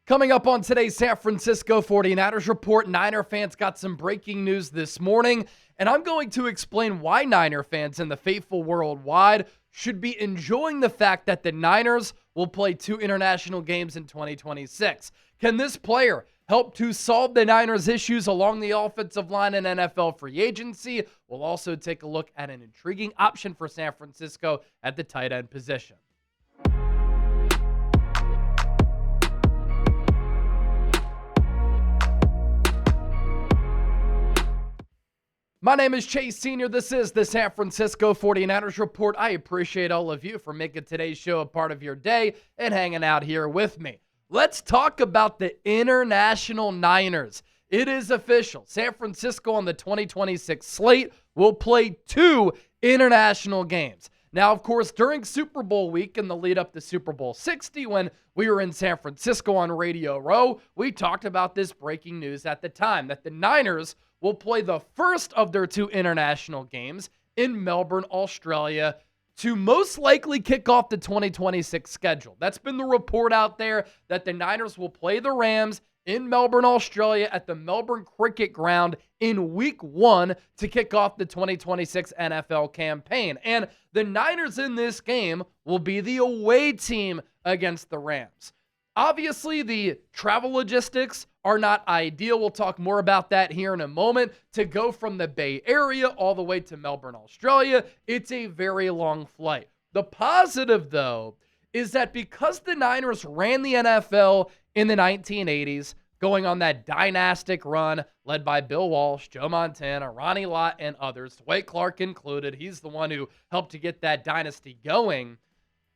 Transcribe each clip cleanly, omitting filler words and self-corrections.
Coming up on today's San Francisco 49ers Report, Niner fans got some breaking news this morning, and I'm going to explain why Niner fans and the faithful worldwide should be enjoying the fact that the Niners will play 2 international games in 2026. Can this player help to solve the Niners' issues along the offensive line in NFL free agency? We'll also take a look at an intriguing option for San Francisco at the tight end position. My name is Chase Sr. This is the San Francisco 49ers Report. I appreciate all of you for making today's show a part of your day and hanging out here with me. Let's talk about the International Niners. It is official. San Francisco on the 2026 slate will play 2 international games. Now, of course, during Super Bowl week in the lead up to Super Bowl 60, when we were in San Francisco on Radio Row, we talked about this breaking news at the time, that the Niners will play the first of their 2 international games in Melbourne, Australia, to most likely kick off the 2026 schedule. That's been the report out there, that the Niners will play the Rams in Melbourne, Australia at the Melbourne Cricket Ground in week 1 to kick off the 2026 NFL campaign. And the Niners in this game will be the away team against the Rams. Obviously, the travel logistics are not ideal. We'll talk more about that here in a moment. To go from the Bay Area all the way to Melbourne, Australia, it's a very long flight. The positive, though, is that because the Niners ran the NFL in the 1980s, going on that dynastic run led by Bill Walsh, Joe Montana, Ronnie Lott, and others, Dwight Clark included. He's the one who helped to get that dynasty going.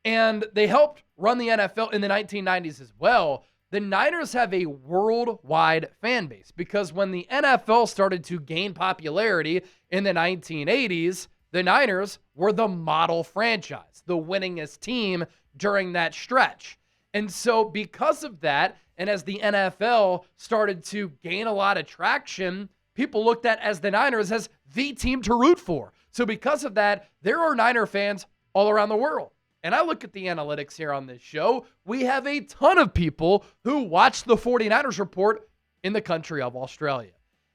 And they helped run the NFL in the 1990s as well. The Niners have a worldwide fan base because when the NFL started to gain popularity in the 1980s, the Niners were the model franchise, the winningest team during that stretch. And so because of that, and as the NFL started to gain a lot of traction, people looked at as the Niners as the team to root for. So because of that, there are Niner fans all around the world. And I look at the analytics here on this show. We have a ton of people who watch the 49ers Report in the country of Australia.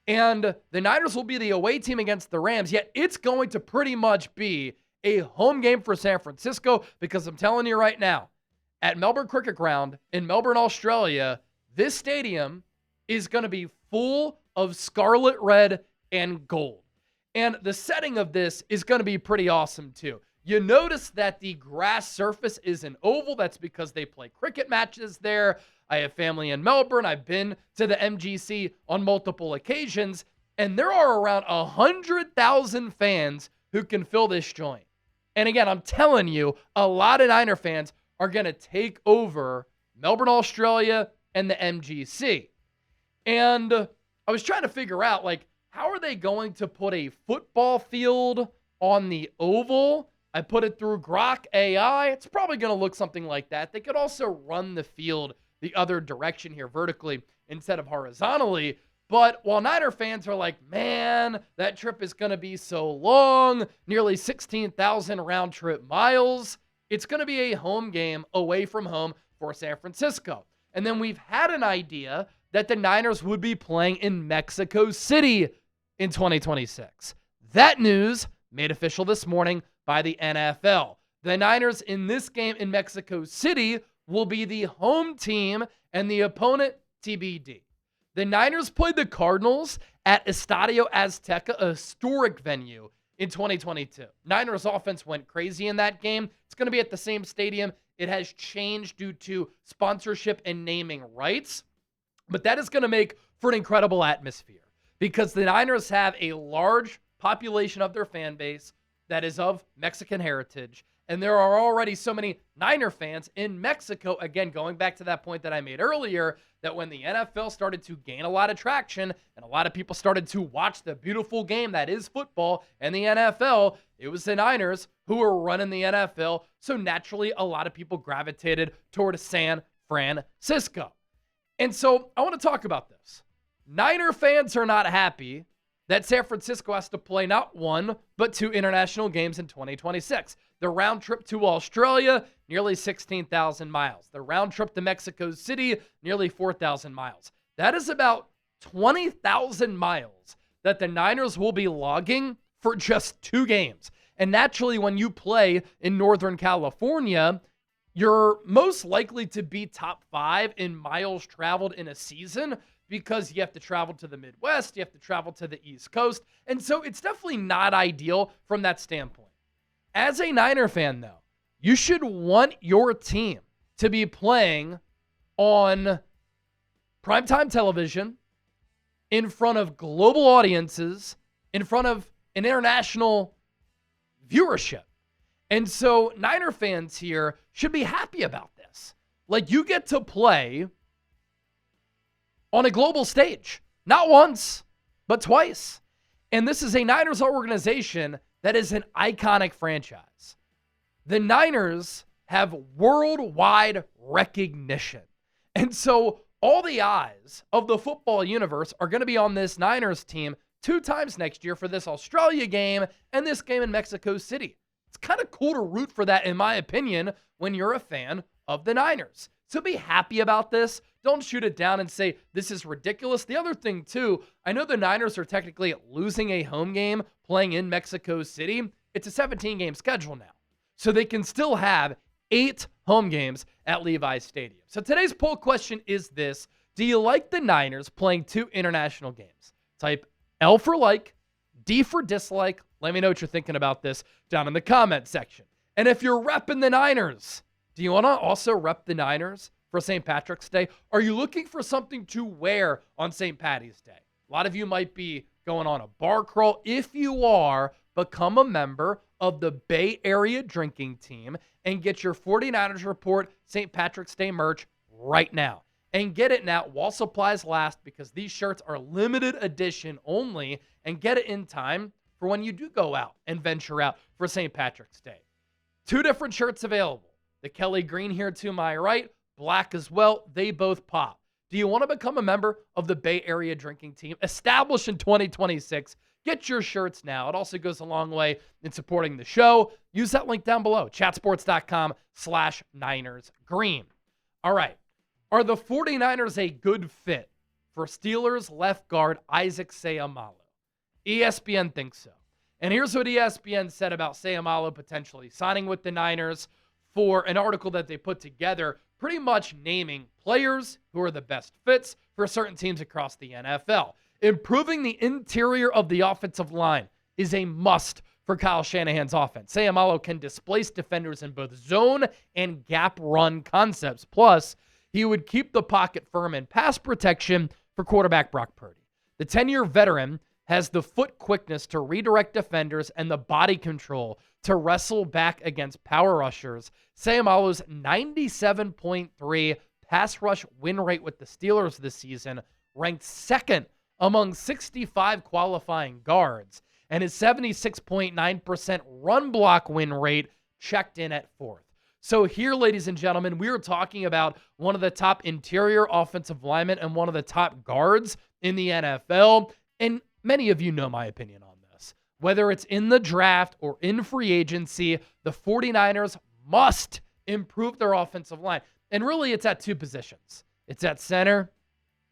And the Niners will be the away team against the Rams, yet it's going to pretty much be a home game for San Francisco because I'm telling you right now, at Melbourne Cricket Ground in Melbourne, Australia, this stadium is going to be full of scarlet red and gold. And the setting of this is going to be pretty awesome too. You notice that the grass surface is an oval. That's because they play cricket matches there. I have family in Melbourne. I've been to the MGC on multiple occasions, and there are around 100,000 fans who can fill this joint. And again, I'm telling you, a lot of Niner fans are going to take over Melbourne, Australia, and the MGC. And I was trying to figure out, how are they going to put a football field on the oval? I put it through Grok AI. It's probably going to look something like that. They could also run the field the other direction here vertically instead of horizontally. But while Niner fans are like, man, that trip is going to be so long, nearly 16,000 round trip miles, it's going to be a home game away from home for San Francisco. And then we've had an idea that the Niners would be playing in Mexico City in 2026. That news made official this morning by the NFL. The Niners in this game in Mexico City will be the home team and the opponent TBD. The Niners played the Cardinals at Estadio Azteca, a historic venue, in 2022. Niners offense went crazy in that game. It's going to be at the same stadium. It has changed due to sponsorship and naming rights, but that is going to make for an incredible atmosphere because the Niners have a large population of their fan base that is of Mexican heritage. And there are already so many Niner fans in Mexico, again, going back to that point that I made earlier, that when the NFL started to gain a lot of traction and a lot of people started to watch the beautiful game that is football and the NFL, it was the Niners who were running the NFL. So naturally, a lot of people gravitated toward San Francisco. And so I want to talk about this. Niner fans are not happy that San Francisco has to play not 1, but 2 international games in 2026. The round trip to Australia, nearly 16,000 miles. The round trip to Mexico City, nearly 4,000 miles. That is about 20,000 miles that the Niners will be logging for just 2 games. And naturally, when you play in Northern California, you're most likely to be top 5 in miles traveled in a season because you have to travel to the Midwest, you have to travel to the East Coast. And so it's definitely not ideal from that standpoint. As a Niner fan, though, you should want your team to be playing on primetime television, in front of global audiences, in front of an international viewership. And so Niner fans here should be happy about this. Like, you get to play on a global stage, not once, but twice. And this is a Niners organization that is an iconic franchise. The Niners have worldwide recognition. And so all the eyes of the football universe are going to be on this Niners team 2 times next year for this Australia game and this game in Mexico City. It's kind of cool to root for that, in my opinion, when you're a fan of the Niners. So be happy about this. Don't shoot it down and say, this is ridiculous. The other thing, too, I know the Niners are technically losing a home game playing in Mexico City. It's a 17-game schedule now. So they can still have 8 home games at Levi's Stadium. So today's poll question is this. Do you like the Niners playing 2 international games? Type L for like, D for dislike. Let me know what you're thinking about this down in the comment section. And if you're repping the Niners, do you want to also rep the Niners for St. Patrick's Day? Are you looking for something to wear on St. Patty's Day? A lot of you might be going on a bar crawl. If you are, become a member of the Bay Area drinking team and get your 49ers Report St. Patrick's Day merch right now. And get it now while supplies last, because these shirts are limited edition only, and get it in time for when you do go out and venture out for St. Patrick's Day. 2 different shirts available. The Kelly green here to my right, black as well. They both pop. Do you want to become a member of the Bay Area drinking team established in 2026? Get your shirts now. It also goes a long way in supporting the show. Use that link down below, chatsports.com/NinersGreen. All right. Are the 49ers a good fit for Steelers left guard Isaac Seumalo? ESPN thinks so. And here's what ESPN said about Seumalo potentially signing with the Niners for an article that they put together, pretty much naming players who are the best fits for certain teams across the NFL. Improving the interior of the offensive line is a must for Kyle Shanahan's offense. Seumalo can displace defenders in both zone and gap run concepts. Plus, he would keep the pocket firm in pass protection for quarterback Brock Purdy. The 10-year veteran has the foot quickness to redirect defenders and the body control to wrestle back against power rushers. Seumalo's 97.3 pass rush win rate with the Steelers this season ranked 2nd among 65 qualifying guards, and his 76.9% run block win rate checked in at 4th. So here, ladies and gentlemen, we are talking about one of the top interior offensive linemen and one of the top guards in the NFL. And many of you know my opinion on this. Whether it's in the draft or in free agency, the 49ers must improve their offensive line. And really, it's at 2 positions. It's at center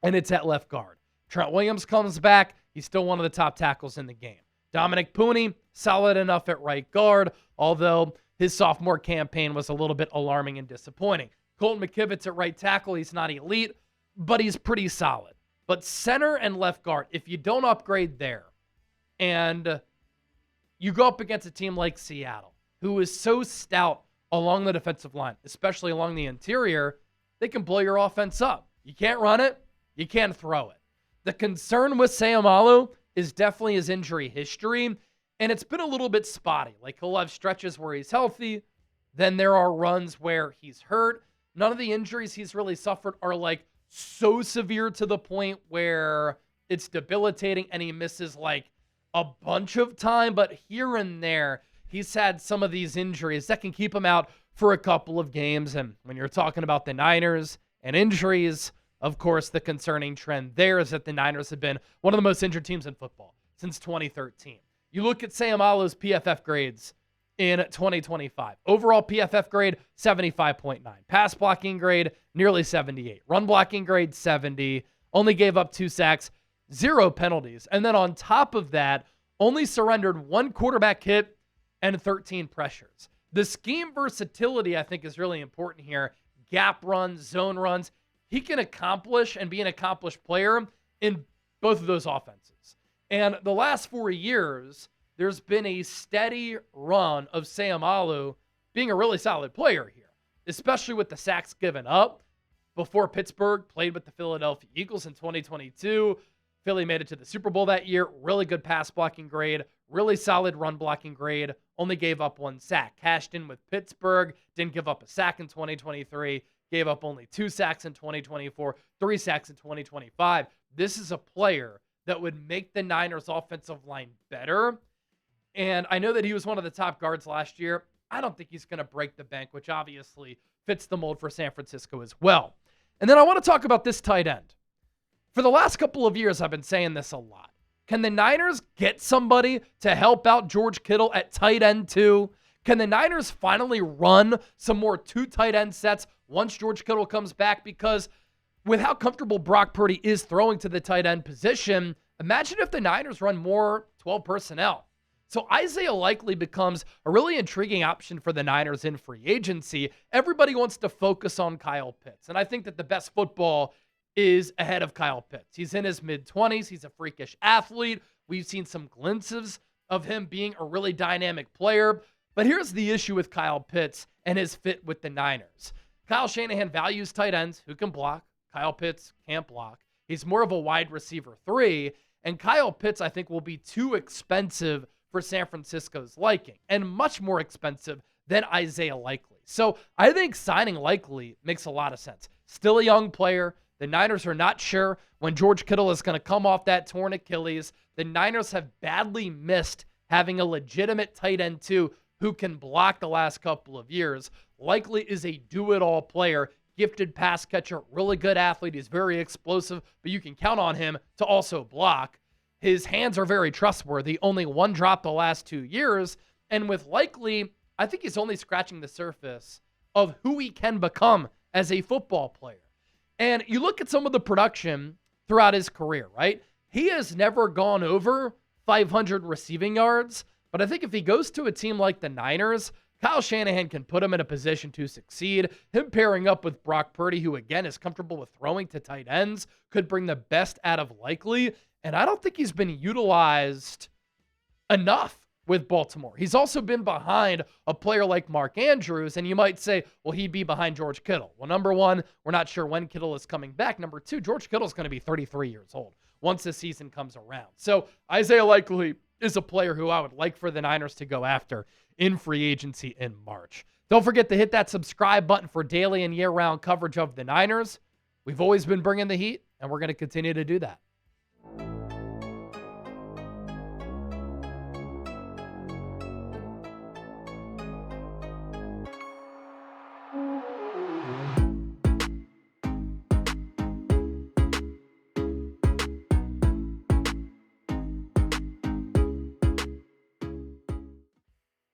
and it's at left guard. Trent Williams comes back. He's still one of the top tackles in the game. Dominic Pooney, solid enough at right guard, although his sophomore campaign was a little bit alarming and disappointing. Colton McKivitz at right tackle. He's not elite, but he's pretty solid. But center and left guard, if you don't upgrade there, and you go up against a team like Seattle, who is so stout along the defensive line, especially along the interior, they can blow your offense up. You can't run it. You can't throw it. The concern with Seumalo is definitely his injury history, and it's been a little bit spotty. Like, he'll have stretches where he's healthy, then there are runs where he's hurt. None of the injuries he's really suffered are like so severe to the point where it's debilitating and he misses like a bunch of time, but here and there, he's had some of these injuries that can keep him out for a couple of games. And when you're talking about the Niners and injuries, of course, the concerning trend there is that the Niners have been one of the most injured teams in football since 2013. You look at Seumalo's PFF grades in 2025. Overall PFF grade, 75.9. Pass blocking grade, nearly 78. Run blocking grade, 70. Only gave up 2 sacks, 0 penalties. And then on top of that, only surrendered 1 quarterback hit and 13 pressures. The scheme versatility, I think, is really important here. Gap runs, zone runs. He can accomplish and be an accomplished player in both of those offenses. And the last 4 years, there's been a steady run of Seumalo being a really solid player here, especially with the sacks given up. Before Pittsburgh played with the Philadelphia Eagles in 2022, Philly made it to the Super Bowl that year. Really good pass blocking grade, really solid run blocking grade, only gave up 1 sack. Cashed in with Pittsburgh, didn't give up a sack in 2023, gave up only 2 sacks in 2024, 3 sacks in 2025. This is a player that would make the Niners offensive line better. And I know that he was one of the top guards last year. I don't think he's going to break the bank, which obviously fits the mold for San Francisco as well. And then I want to talk about this tight end. For the last couple of years, I've been saying this a lot. Can the Niners get somebody to help out George Kittle at tight end too? Can the Niners finally run some more 2 tight end sets once George Kittle comes back? Because with how comfortable Brock Purdy is throwing to the tight end position, imagine if the Niners run more 12 personnel. So Isaiah Likely becomes a really intriguing option for the Niners in free agency. Everybody wants to focus on Kyle Pitts, and I think that the best football is ahead of Kyle Pitts. He's in his mid-20s. He's a freakish athlete. We've seen some glimpses of him being a really dynamic player. But here's the issue with Kyle Pitts and his fit with the Niners. Kyle Shanahan values tight ends who can block. Kyle Pitts can't block. He's more of a wide receiver 3. And Kyle Pitts, I think, will be too expensive for San Francisco's liking and much more expensive than Isaiah Likely. So I think signing Likely makes a lot of sense. Still a young player. The Niners are not sure when George Kittle is going to come off that torn Achilles. The Niners have badly missed having a legitimate tight end too who can block the last couple of years. Likely is a do-it-all player, gifted pass catcher, really good athlete. He's very explosive, but you can count on him to also block. His hands are very trustworthy, only 1 drop the last 2 years. And with Likely, I think he's only scratching the surface of who he can become as a football player. And you look at some of the production throughout his career, right? He has never gone over 500 receiving yards, but I think if he goes to a team like the Niners, Kyle Shanahan can put him in a position to succeed. Him pairing up with Brock Purdy, who again is comfortable with throwing to tight ends, could bring the best out of Likely. And I don't think he's been utilized enough with Baltimore. He's also been behind a player like Mark Andrews, and you might say, well, he'd be behind George Kittle. Well, number one, we're not sure when Kittle is coming back. Number two, George Kittle's going to be 33 years old once the season comes around. So Isaiah Likely is a player who I would like for the Niners to go after in free agency in March. Don't forget to hit that subscribe button for daily and year-round coverage of the Niners. We've always been bringing the heat, and we're going to continue to do that.